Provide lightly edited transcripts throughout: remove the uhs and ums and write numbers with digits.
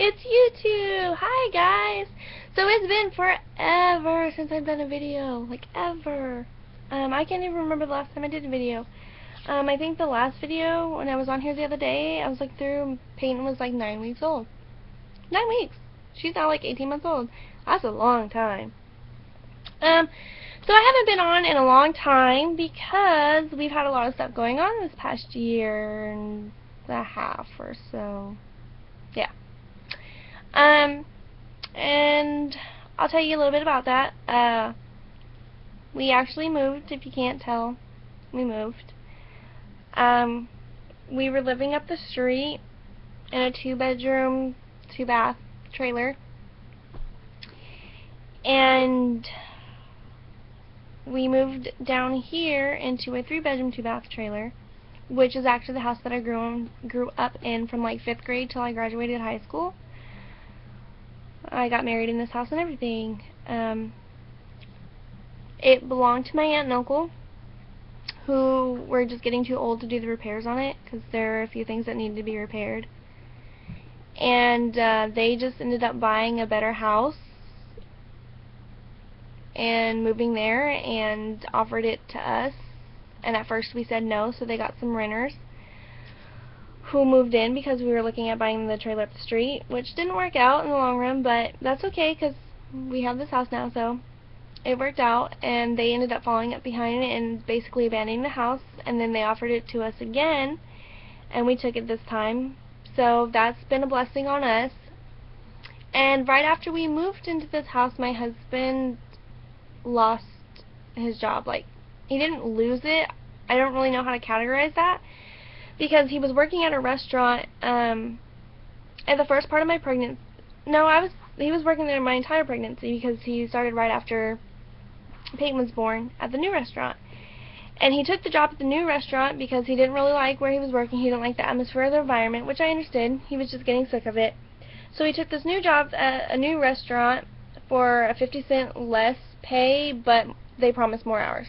It's YouTube! Hi guys! So it's been forever since I've done a video. Like ever. I can't even remember the last time I did a video. I think the last video when I was on here the other day, I was like through, Peyton was like 9 weeks old. 9 weeks! She's now like 18 months old. That's a long time. So I haven't been on in a long time because we've had a lot of stuff going on this past year and a half or so. Yeah. And I'll tell you a little bit about that. We actually moved, if you can't tell. We moved. We were living up the street in a 2-bedroom, 2-bath trailer. And we moved down here into a 3-bedroom, 2-bath trailer, which is actually the house that I grew up in from like 5th grade till I graduated high school. I got married in this house and everything. It belonged to my aunt and uncle, who were just getting too old to do the repairs on it because there are a few things that needed to be repaired. And they just ended up buying a better house and moving there and offered it to us. And at first we said no, so they got some renters who moved in because we were looking at buying the trailer up the street, which didn't work out in the long run, but that's okay because we have this house now, so it worked out. And they ended up following up behind it and basically abandoning the house, and then they offered it to us again, and we took it this time. So that's been a blessing on us. And right after we moved into this house, my husband lost his job. Like, he didn't lose it. I don't really know how to categorize that, because he was working at a restaurant at the first part of my pregnancy. No, he was working there my entire pregnancy because he started right after Peyton was born at the new restaurant. And he took the job at the new restaurant because he didn't really like where he was working. He didn't like the atmosphere of the environment, which I understood. He was just getting sick of it. So he took this new job at a new restaurant for a 50-cent less pay, but they promised more hours.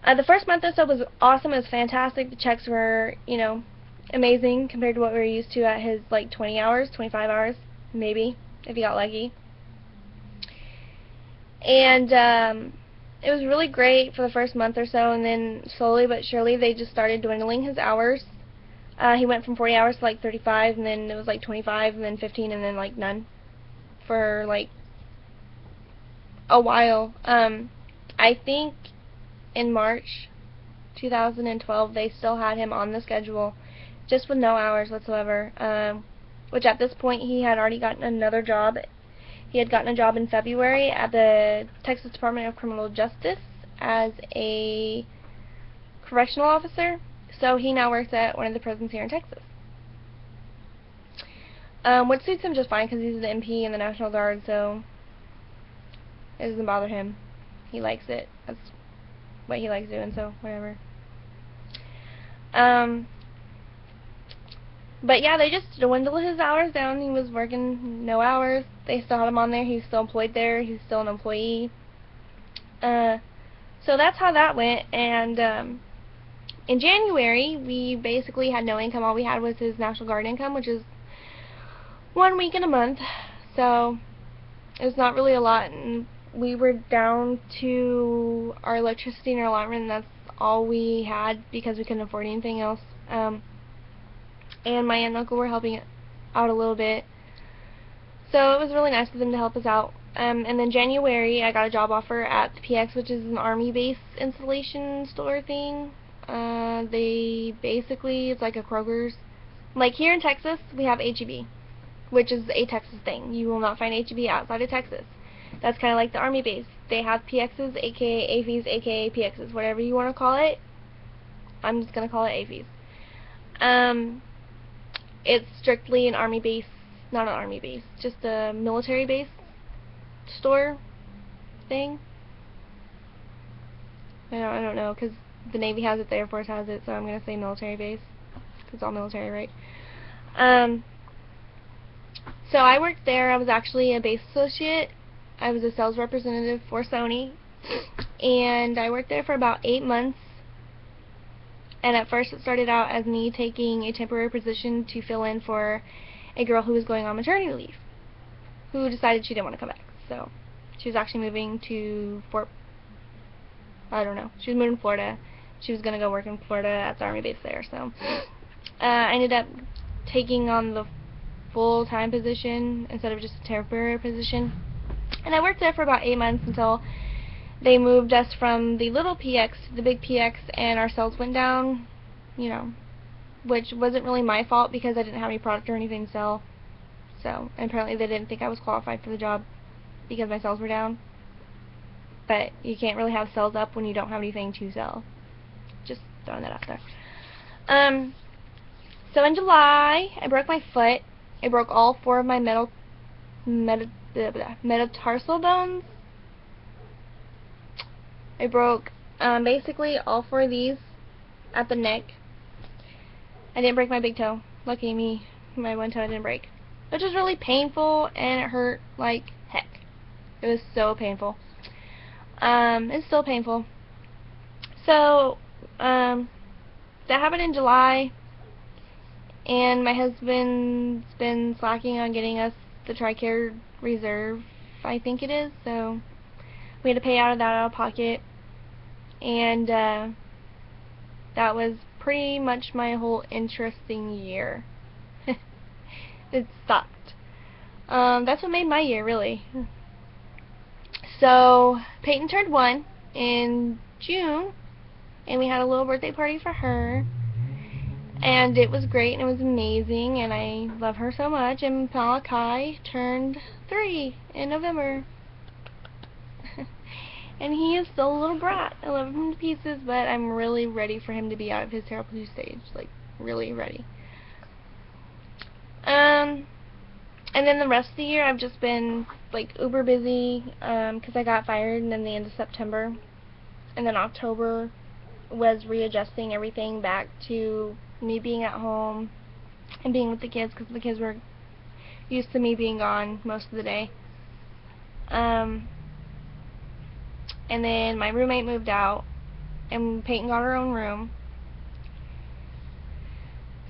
The first month or so was awesome. It was fantastic. The checks were, you know, amazing compared to what we were used to at his, like, 20 hours, 25 hours, maybe, if he got lucky. And it was really great for the first month or so, and then slowly but surely they just started dwindling his hours. He went from 40 hours to, like, 35, and then it was, like, 25, and then 15, and then, like, none for, like, a while. I think in March 2012 they still had him on the schedule just with no hours whatsoever, which at this point he had already gotten another job. He had gotten a job in February at the Texas Department of Criminal Justice as a correctional officer, so he now works at one of the prisons here in Texas, which suits him just fine because he's an MP in the National Guard, so it doesn't bother him. He likes it. That's what he likes doing, so whatever. But yeah, they just dwindled his hours down. He was working no hours. They still had him on there. He's still employed there. He's still an employee. So that's how that went. And in January, we basically had no income. All we had was his National Guard income, which is 1 week in a month. So it was not really a lot. And we were down to our electricity and our allotment, and that's all we had because we couldn't afford anything else. And my aunt and uncle were helping out a little bit, so it was really nice of them to help us out. And then January, I got a job offer at the PX, which is an Army base installation store thing. They basically, it's like a Kroger's. Like here in Texas, we have HEB, which is a Texas thing. You will not find HEB outside of Texas. That's kind of like the Army base. They have PXs, aka AVs, aka PXs, whatever you want to call it. I'm just going to call it AVs. It's strictly an Army base, not an Army base, just a military base store thing. I don't know, because the Navy has it, the Air Force has it, so I'm going to say military base, because it's all military, right? So I worked there. I was actually a base associate. I was a sales representative for Sony, and I worked there for about 8 months. And at first it started out as me taking a temporary position to fill in for a girl who was going on maternity leave, who decided she didn't want to come back. So she was actually moving to she was moving to Florida. She was going to go work in Florida at the Army base there. So I ended up taking on the full-time position instead of just a temporary position. And I worked there for about 8 months until they moved us from the little PX to the big PX, and our sales went down, you know, which wasn't really my fault because I didn't have any product or anything to sell. So, and apparently they didn't think I was qualified for the job because my sales were down. But you can't really have sales up when you don't have anything to sell. Just throwing that out there. So in July, I broke my foot. I broke all 4 of my metatarsal bones. I broke basically all 4 of these at the neck. I didn't break my big toe. Lucky me, my one toe didn't break. Which was really painful, and it hurt like heck. It was so painful. It's still painful. So, that happened in July, and my husband's been slacking on getting us the TRICARE reserve, I think it is, so we had to pay out of that out of pocket, and that was pretty much my whole interesting year. It sucked. That's what made my year, really. So, Peyton turned 1 in June, and we had a little birthday party for her, and it was great, and it was amazing, and I love her so much. And Malachi turned 3 in November. And he is still a little brat. I love him to pieces, but I'm really ready for him to be out of his terrible 2 stage. Like, really ready. And then the rest of the year I've just been like uber busy because I got fired, and then the end of September, and then October was readjusting everything back to me being at home and being with the kids, because the kids were used to me being gone most of the day. And then my roommate moved out, and Peyton got her own room.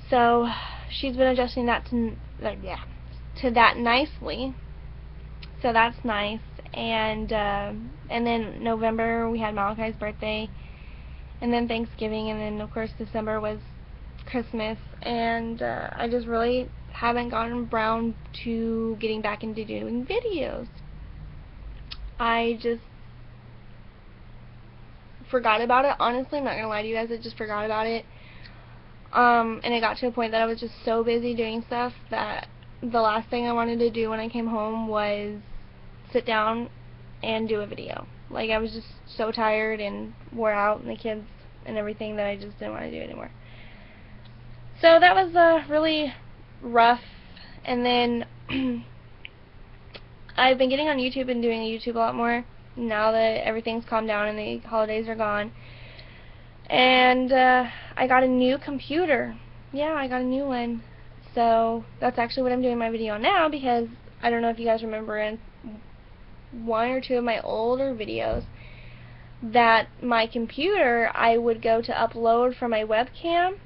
So she's been adjusting that to that nicely. So that's nice. And then November we had Malachi's birthday, and then Thanksgiving, and then of course December was Christmas. And I just really haven't gotten around to getting back into doing videos. I just forgot about it. Honestly, I'm not gonna lie to you guys, I just forgot about it. And it got to a point that I was just so busy doing stuff that the last thing I wanted to do when I came home was sit down and do a video. Like, I was just so tired and wore out, and the kids and everything, that I just didn't want to do it anymore. So that was really rough. And then I've been getting on YouTube and doing YouTube a lot more now that everything's calmed down and the holidays are gone. And I got a new computer. Yeah, I got a new one. So that's actually what I'm doing my video on now, because I don't know if you guys remember in 1 or 2 of my older videos that my computer, I would go to upload from my webcam,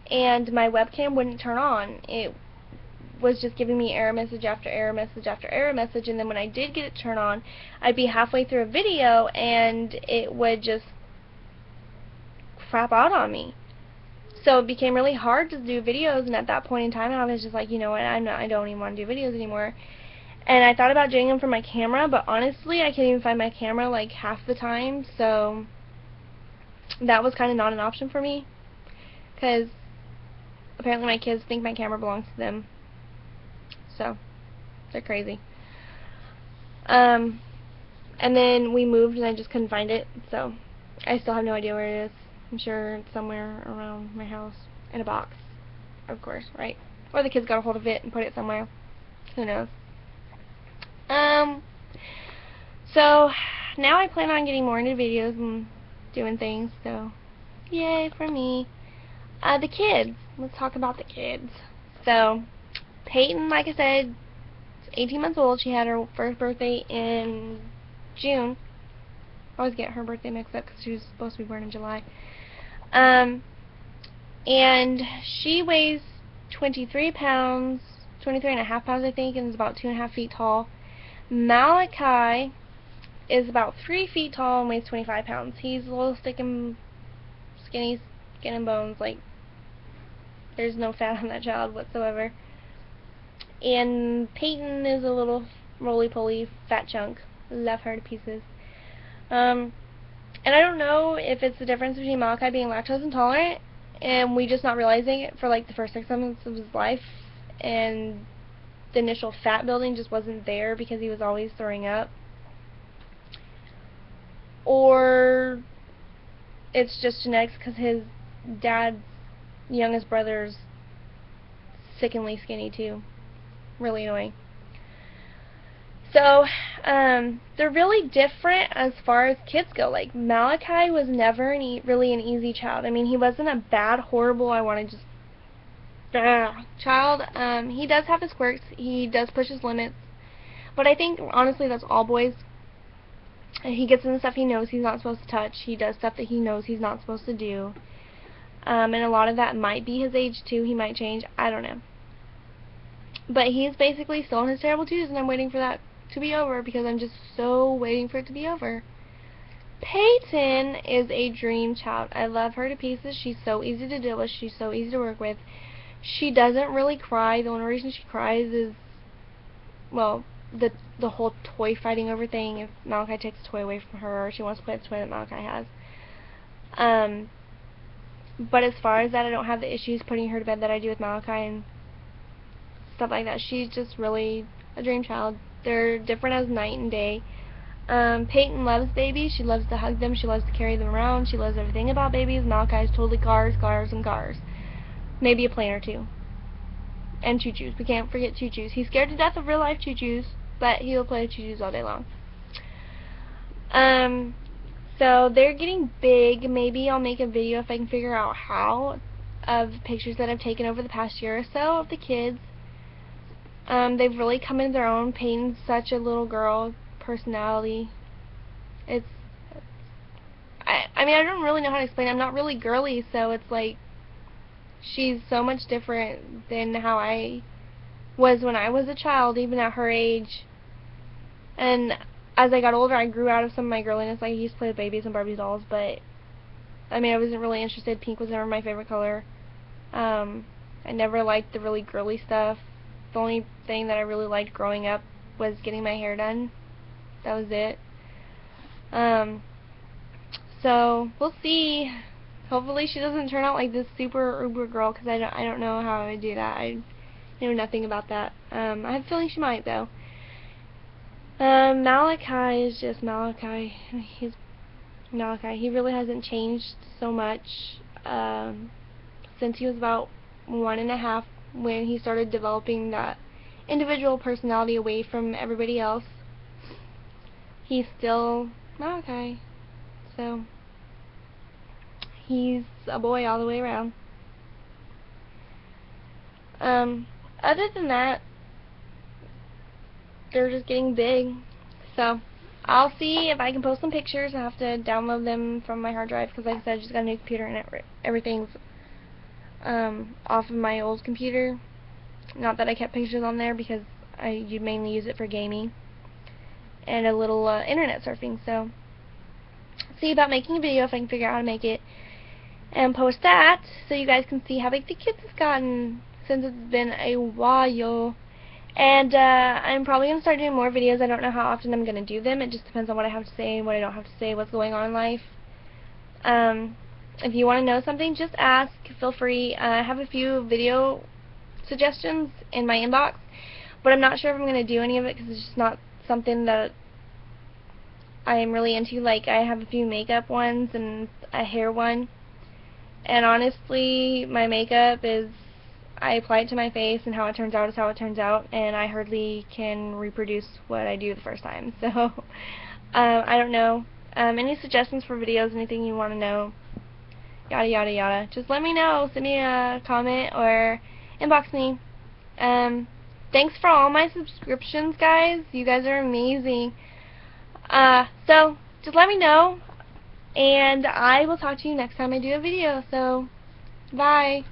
and my webcam wouldn't turn on. It was just giving me error message after error message after error message, and then when I did get it turned on, I'd be halfway through a video and it would just crap out on me. So it became really hard to do videos, and at that point in time I was just like, you know what, I don't even want to do videos anymore. And I thought about doing them from my camera, but honestly I can't even find my camera like half the time, so that was kind of not an option for me, because apparently my kids think my camera belongs to them. So they're crazy. And then we moved and I just couldn't find it, so I still have no idea where it is. I'm sure it's somewhere around my house in a box, of course, right? Or the kids got a hold of it and put it somewhere. Who knows? So now I plan on getting more into videos and doing things, so yay for me. The kids. Let's talk about the kids. So Peyton, like I said, is 18 months old. She had her first birthday in June. I always get her birthday mixed up because she was supposed to be born in July. And she weighs 23 pounds, 23.5 pounds, I think, and is about 2.5 feet tall. Malachi is about 3 feet tall and weighs 25 pounds. He's a little thick and skinny, skin and bones. Like, there's no fat on that child whatsoever. And Peyton is a little roly-poly fat chunk. Love her to pieces. And I don't know if it's the difference between Malachi being lactose intolerant and we just not realizing it for like the first 6 months of his life, and the initial fat building just wasn't there because he was always throwing up, or it's just genetics because his dad's youngest brother's sickeningly skinny too. Really annoying. So, they're really different as far as kids go. Like, Malachi was never really an easy child. I mean, he wasn't a bad, horrible, I want to just child. He does have his quirks. He does push his limits. But I think, honestly, that's all boys. He gets into stuff he knows he's not supposed to touch. He does stuff that he knows he's not supposed to do. And a lot of that might be his age, too. He might change. I don't know. But he's basically still in his terrible twos, and I'm waiting for that to be over because I'm just so waiting for it to be over. Peyton is a dream child. I love her to pieces. She's so easy to deal with. She's so easy to work with. She doesn't really cry. The only reason she cries is, well, the whole toy fighting over thing. If Malachi takes a toy away from her, or she wants to play with the toy that Malachi has. But as far as that, I don't have the issues putting her to bed that I do with Malachi and stuff like that. She's just really a dream child. They're different as night and day. Peyton loves babies. She loves to hug them. She loves to carry them around. She loves everything about babies. Malachi is totally cars, and cars. Maybe a plane or two. And choo-choos. We can't forget choo-choos. He's scared to death of real life choo-choos, but he'll play with choo-choos all day long. So they're getting big. Maybe I'll make a video if I can figure out how, of pictures that I've taken over the past year or so of the kids. They've really come into their own. Peyton's such a little girl personality. I mean, I don't really know how to explain it. I'm not really girly, so it's like she's so much different than how I was when I was a child, even at her age. And as I got older, I grew out of some of my girliness. Like, I used to play with babies and Barbie dolls, but I mean, I wasn't really interested. Pink was never my favorite color. I never liked the really girly stuff. The only thing that I really liked growing up was getting my hair done. That was it. So we'll see. Hopefully she doesn't turn out like this super uber girl, because I don't know how I would do that. I know nothing about that. I have a feeling she might, though. Malachi is just Malachi. He's Malachi. He really hasn't changed so much since he was about 1.5, when he started developing that individual personality away from everybody else. He's still Malachi. So he's a boy all the way around. Other than that, they're just getting big. So I'll see if I can post some pictures. I have to download them from my hard drive because, like I said, I just got a new computer and everything's off of my old computer. Not that I kept pictures on there, because you mainly use it for gaming and a little internet surfing. So see about making a video if I can figure out how to make it and post that so you guys can see how big the kids have gotten since it's been a while. And I'm probably going to start doing more videos. I don't know how often I'm going to do them. It just depends on what I have to say and what I don't have to say, what's going on in life. If you want to know something, just ask. Feel free. I have a few video suggestions in my inbox, but I'm not sure if I'm going to do any of it because it's just not something that I am really into. Like, I have a few makeup ones and a hair one, and honestly, my makeup is, I apply it to my face, and how it turns out is how it turns out, and I hardly can reproduce what I do the first time. So I don't know. Any suggestions for videos, anything you want to know, yada yada yada, just let me know. Send me a comment or inbox me. Thanks for all my subscriptions, guys. You guys are amazing. So just let me know, and I will talk to you next time I do a video. So bye.